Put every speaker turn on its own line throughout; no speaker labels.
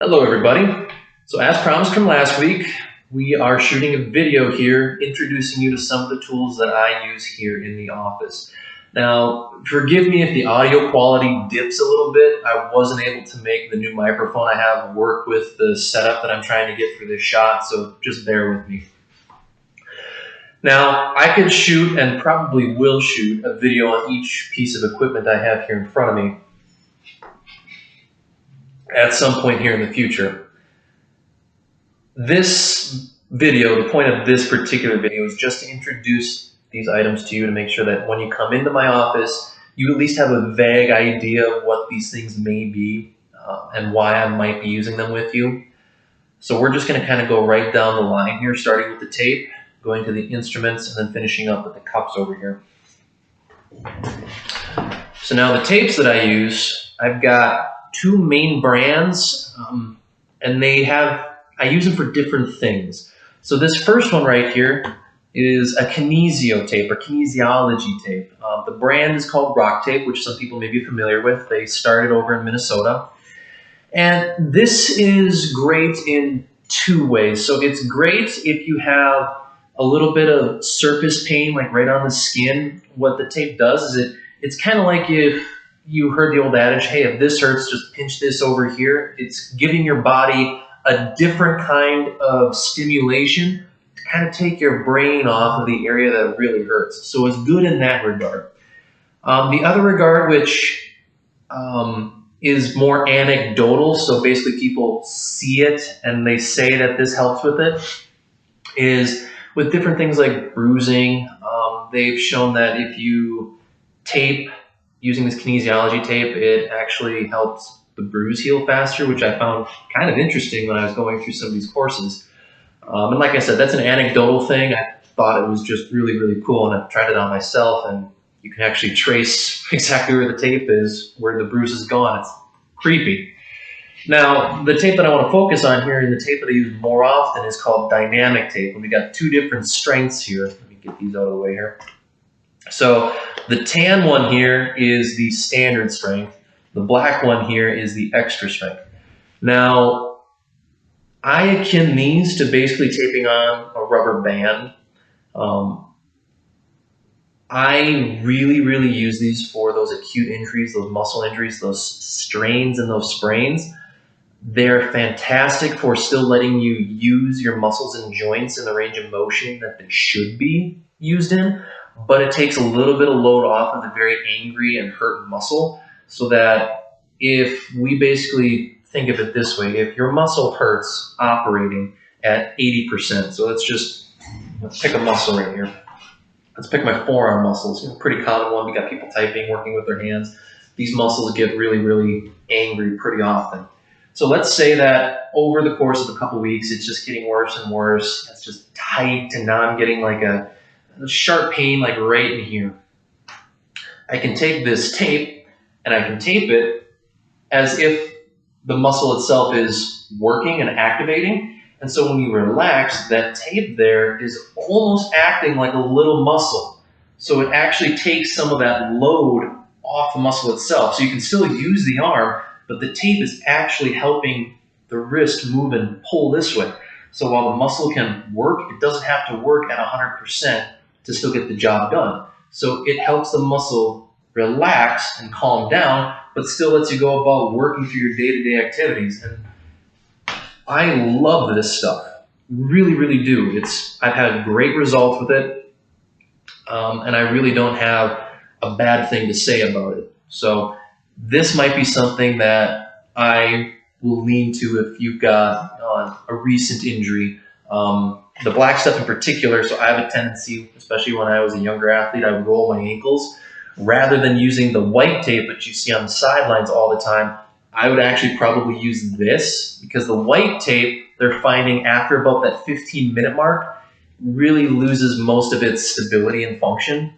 Hello everybody. So as promised from last week, we are shooting a video here introducing you to some of the tools that I use here in the office. Now, forgive me if the audio quality dips a little bit. I wasn't able to make the new microphone I have work with the setup that I'm trying to get for this shot, so just bear with me. Now, I could shoot and probably will shoot a video on each piece of equipment I have here in front of me at some point here in the future. This video, the point of this particular video is just to introduce these items to you to make sure that when you come into my office, you at least have a vague idea of what these things may be and why I might be using them with you. So we're just going to kind of go right down the line here, starting with the tape, going to the instruments, and then finishing up with the cups over here. So now the tapes that I use, I've got two main brands, and I use them for different things. So this first one right here is a kinesio tape or kinesiology tape. The brand is called Rock Tape, which some people may be familiar with. They started over in Minnesota. And this is great in two ways. So it's great if you have a little bit of surface pain, like right on the skin. What the tape does is it's kind of like if you heard the old adage, hey, if this hurts, just pinch this over here. It's giving your body a different kind of stimulation to kind of take your brain off of the area that really hurts. So it's good in that regard. The other regard, which is more anecdotal, so basically people see it and they say that this helps with it, is with different things like bruising. They've shown that if you tape using this kinesiology tape, it actually helps the bruise heal faster, which I found kind of interesting when I was going through some of these courses. And like I said, that's an anecdotal thing. I thought it was just really, really cool, and I've tried it on myself, and you can actually trace exactly where the tape is, where the bruise is gone. It's creepy. Now, the tape that I want to focus on here, and the tape that I use more often, is called dynamic tape. And we got two different strengths here. Let me get these out of the way here. So the tan one here is the standard strength. The black one here is the extra strength. Now, I akin these to basically taping on a rubber band. I really, really use these for those acute injuries, those muscle injuries, those strains and those sprains. They're fantastic for still letting you use your muscles and joints in the range of motion that they should be used in, but it takes a little bit of load off of the very angry and hurt muscle, so that if we basically think of it this way, if your muscle hurts operating at 80%, so let's pick a muscle right here. Let's pick my forearm muscles, pretty common one. We got people typing, working with their hands. These muscles get really, really angry pretty often. So let's say that over the course of a couple weeks, it's just getting worse and worse. It's just tight, and now I'm getting like a sharp pain like right in here. I can take this tape and I can tape it as if the muscle itself is working and activating. And so when you relax, that tape there is almost acting like a little muscle. So it actually takes some of that load off the muscle itself. So you can still use the arm, but the tape is actually helping the wrist move and pull this way. So while the muscle can work, it doesn't have to work at 100% to still get the job done. So it helps the muscle relax and calm down, but still lets you go about working through your day-to-day activities. And I love this stuff, really, really do. I've had great results with it, and I really don't have a bad thing to say about it. So this might be something that I will lean to if you've got a recent injury. The black stuff in particular, so I have a tendency, especially when I was a younger athlete, I would roll my ankles. Rather than using the white tape that you see on the sidelines all the time, I would actually probably use this, because the white tape, they're finding after about that 15-minute mark, really loses most of its stability and function.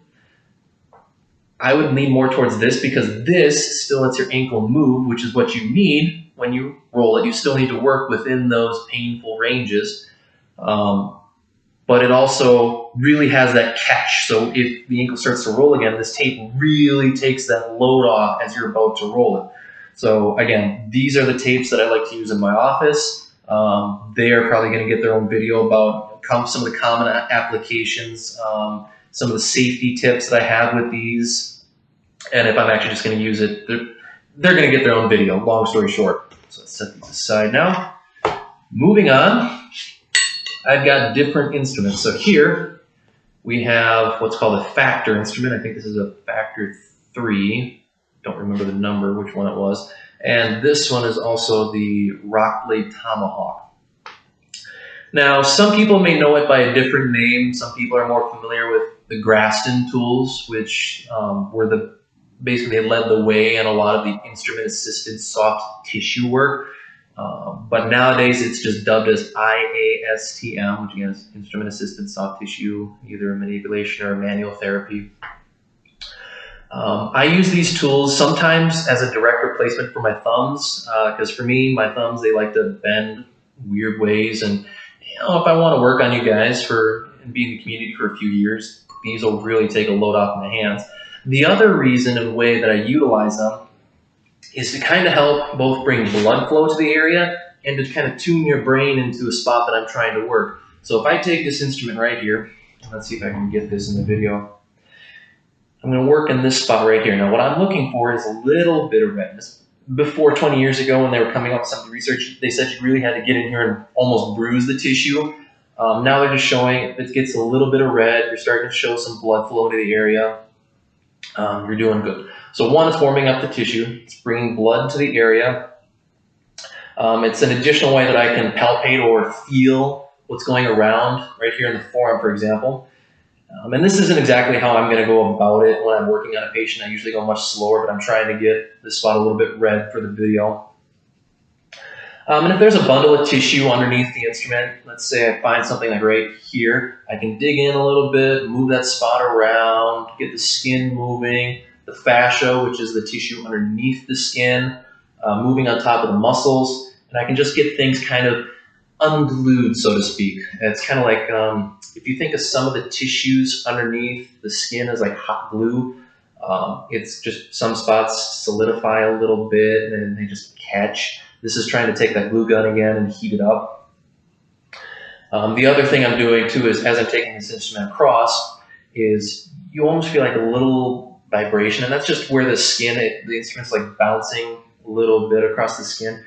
I would lean more towards this, because this still lets your ankle move, which is what you need when you roll it. You still need to work within those painful ranges. But it also really has that catch. So if the ankle starts to roll again, this tape really takes that load off as you're about to roll it. So again, these are the tapes that I like to use in my office. They are probably going to get their own video about some of the common applications, some of the safety tips that I have with these, and if I'm actually just going to use it, they're going to get their own video, long story short. So let's set these aside now. Moving on, I've got different instruments. So here we have what's called a factor instrument. I think this is a factor 3. Don't remember the number, which one it was. And this one is also the rock blade tomahawk. Now, some people may know it by a different name. Some people are more familiar with the Graston tools, which were basically they led the way in a lot of the instrument-assisted soft tissue work. But nowadays, it's just dubbed as IASTM, which again is instrument-assisted soft tissue, either manipulation or manual therapy. I use these tools sometimes as a direct replacement for my thumbs, because for me, my thumbs, they like to bend weird ways, and if I want to work on you guys and be in the community for a few years, these will really take a load off my hands. The other reason and way that I utilize them is to kind of help both bring blood flow to the area and to kind of tune your brain into a spot that I'm trying to work. So if I take this instrument right here, let's see if I can get this in the video. I'm going to work in this spot right here. Now what I'm looking for is a little bit of redness. Before 20 years ago when they were coming up with some research, they said you really had to get in here and almost bruise the tissue. Now they're just showing if it gets a little bit of red, you're starting to show some blood flow to the area. You're doing good. So one is warming up the tissue. It's bringing blood to the area. It's an additional way that I can palpate or feel what's going around right here in the forearm, for example. And this isn't exactly how I'm going to go about it when I'm working on a patient. I usually go much slower, but I'm trying to get this spot a little bit red for the video. And if there's a bundle of tissue underneath the instrument, let's say I find something like right here, I can dig in a little bit, move that spot around, get the skin moving, the fascia, which is the tissue underneath the skin, moving on top of the muscles, and I can just get things kind of unglued, so to speak. It's kind of like if you think of some of the tissues underneath the skin as like hot glue, it's just some spots solidify a little bit and they just catch. This is trying to take that glue gun again and heat it up. The other thing I'm doing too is as I'm taking this instrument across is you almost feel like a little vibration, and that's just where the skin, the instrument's like bouncing a little bit across the skin.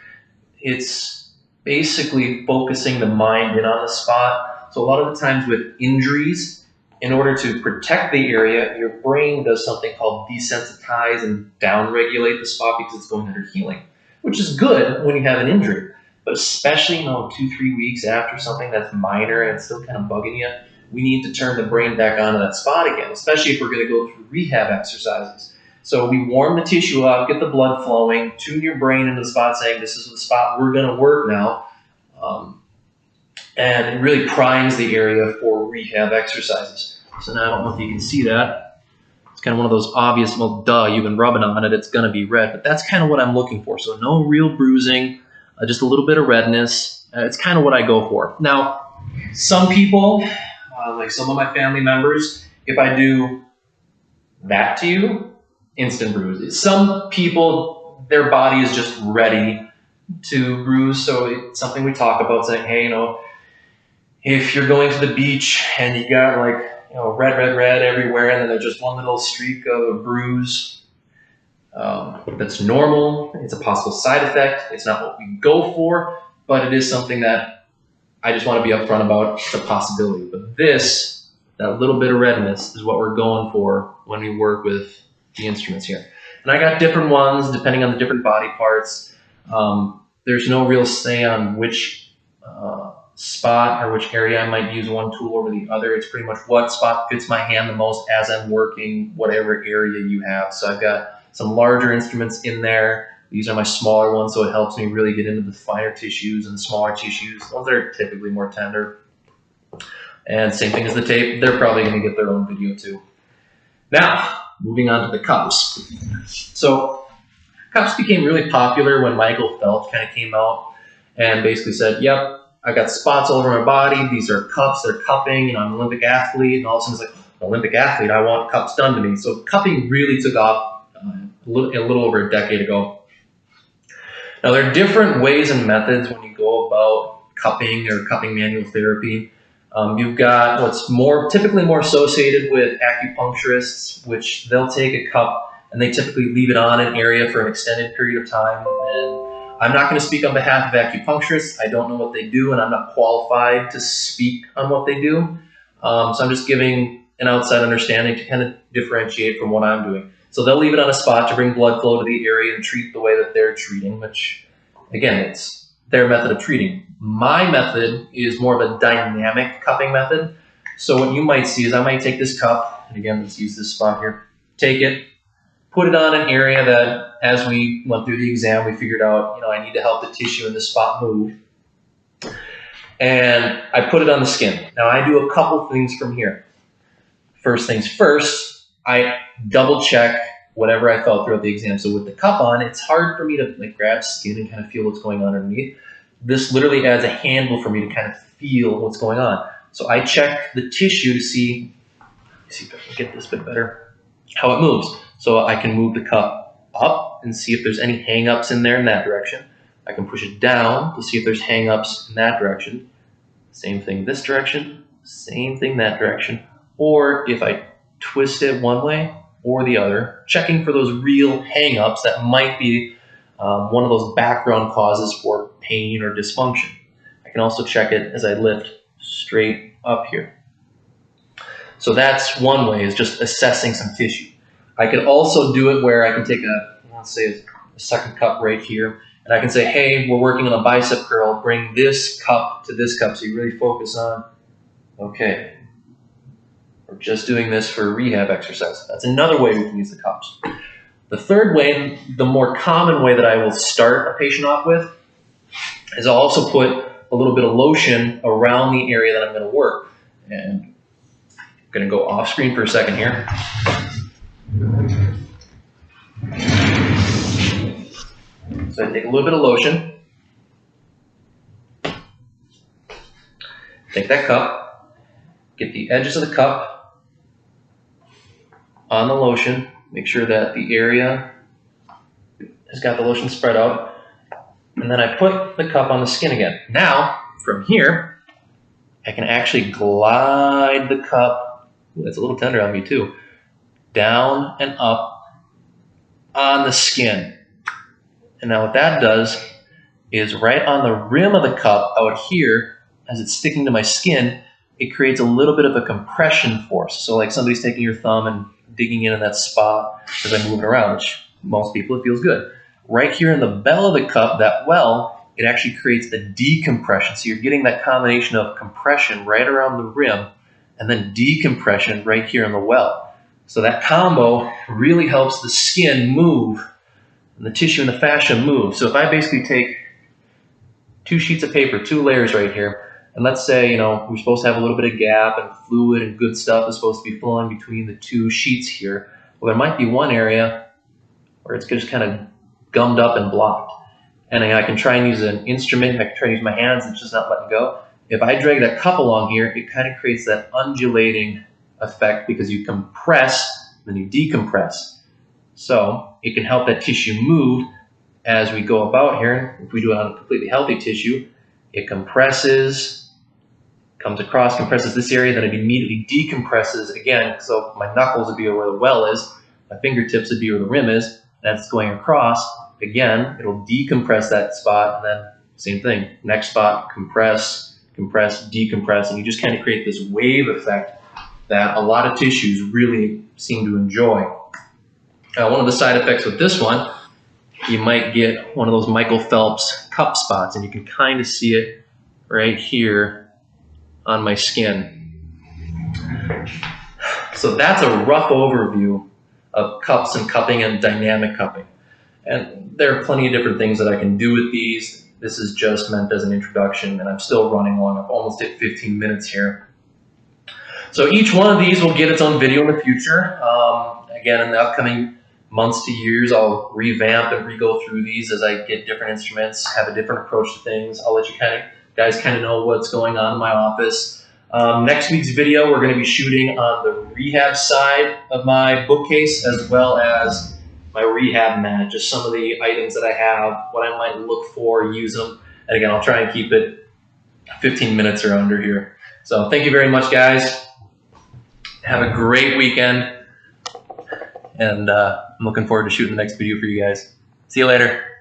It's basically focusing the mind in on the spot. So a lot of the times with injuries, in order to protect the area, your brain does something called desensitize and downregulate the spot because it's going under healing, which is good when you have an injury. But especially 2-3 weeks after something that's minor and it's still kind of bugging you, we need to turn the brain back onto that spot again, especially if we're going to go through rehab exercises. So we warm the tissue up, get the blood flowing, tune your brain into the spot saying this is the spot we're going to work now. And it really primes the area for rehab exercises. So now I don't know if you can see that. It's kind of one of those obvious, well, duh, you've been rubbing on it, it's going to be red. But that's kind of what I'm looking for. So no real bruising, just a little bit of redness. It's kind of what I go for. Now, some people, like some of my family members, if I do that to you, instant bruise. Some people, their body is just ready to bruise. So it's something we talk about, saying, hey, if you're going to the beach and you got like, red everywhere, and then there's just one little streak of a bruise, that's normal. It's a possible side effect. It's not what we go for, but it is something that I just want to be upfront about. It's a possibility. But that little bit of redness is what we're going for when we work with the instruments here. And I got different ones depending on the different body parts. There's no real say on which spot or which area I might use one tool over the other. It's pretty much what spot fits my hand the most as I'm working whatever area you have. So I've got some larger instruments in there. These are my smaller ones, so it helps me really get into the finer tissues and the smaller tissues. Those are typically more tender. And same thing as the tape, they're probably going to get their own video too. Now, moving on to the cups. So cups became really popular when Michael Phelps kind of came out and basically said, yep, I got spots all over my body. These are cups, they're cupping. I'm an Olympic athlete. And all of a sudden it's like, Olympic athlete, I want cups done to me. So cupping really took off a little over a decade ago. Now, there are different ways and methods when you go about cupping or cupping manual therapy. You've got what's typically more associated with acupuncturists, which they'll take a cup and they typically leave it on an area for an extended period of time. And I'm not going to speak on behalf of acupuncturists. I don't know what they do, and I'm not qualified to speak on what they do. So I'm just giving an outside understanding to kind of differentiate from what I'm doing. So they'll leave it on a spot to bring blood flow to the area and treat the way that they're treating, which, again, it's their method of treating. My method is more of a dynamic cupping method. So what you might see is I might take this cup, and again, let's use this spot here, take it, put it on an area that, as we went through the exam, we figured out, I need to help the tissue in this spot move. And I put it on the skin. Now, I do a couple things from here. First things first, I double check whatever I felt throughout the exam. So with the cup on, it's hard for me to grab skin and kind of feel what's going on underneath. This literally adds a handle for me to kind of feel what's going on. So I check the tissue to see if I can get this bit better, how it moves. So I can move the cup up and see if there's any hang-ups in there in that direction. I can push it down to see if there's hang-ups in that direction. Same thing this direction, same thing that direction. Or if I twist it one way or the other, checking for those real hang-ups that might be one of those background causes for pain or dysfunction. I can also check it as I lift straight up here. So that's one way, is just assessing some tissue. I could also do it where I can take let's say a second cup right here, and I can say, hey, we're working on a bicep curl, bring this cup to this cup, so you really focus on, okay, we're just doing this for a rehab exercise. That's another way we can use the cups. The third way, the more common way that I will start a patient off with, is I'll also put a little bit of lotion around the area that I'm going to work. And I'm going to go off screen for a second here. So I take a little bit of lotion, take that cup, get the edges of the cup on the lotion, make sure that the area has got the lotion spread out, and then I put the cup on the skin again. Now, from here, I can actually glide the cup, it's a little tender on me too, down and up on the skin. And now what that does is right on the rim of the cup out here, as it's sticking to my skin, it creates a little bit of a compression force. So like somebody's taking your thumb and digging in that spot as I'm moving around, which most people, it feels good. Right here in the bell of the cup, that well, it actually creates a decompression. So you're getting that combination of compression right around the rim and then decompression right here in the well. So that combo really helps the skin move and the tissue and the fascia move. So if I basically take 2 sheets of paper, 2 layers right here, and let's say, we're supposed to have a little bit of gap and fluid and good stuff is supposed to be flowing between the 2 sheets here. Well, there might be one area where it's just kind of gummed up and blocked. And I can try and use an instrument, I can try and use my hands, it's just not letting go. If I drag that cup along here, it kind of creates that undulating effect because you compress, then you decompress. So it can help that tissue move as we go about here. If we do it on a completely healthy tissue, it compresses, comes across, compresses this area, then it immediately decompresses again. So my knuckles would be where the well is, my fingertips would be where the rim is, that's going across. Again, it'll decompress that spot, and then same thing, next spot, compress, compress, decompress, and you just kind of create this wave effect that a lot of tissues really seem to enjoy. One of the side effects with this one, you might get one of those Michael Phelps cup spots, and you can kind of see it right here on my skin. So that's a rough overview of cups and cupping and dynamic cupping. And there are plenty of different things that I can do with these. This is just meant as an introduction, and I'm still running long. I've almost hit 15 minutes here. So each one of these will get its own video in the future. Again, in the upcoming months to years, I'll revamp and re-go through these as I get different instruments, have a different approach to things. I'll let you guys kind of know what's going on in my office. Next week's video, we're going to be shooting on the rehab side of my bookcase, as well as my rehab mat, just some of the items that I have, what I might look for, use them. And again, I'll try and keep it 15 minutes or under here. So thank you very much, guys. Have a great weekend. And I'm looking forward to shooting the next video for you guys. See you later.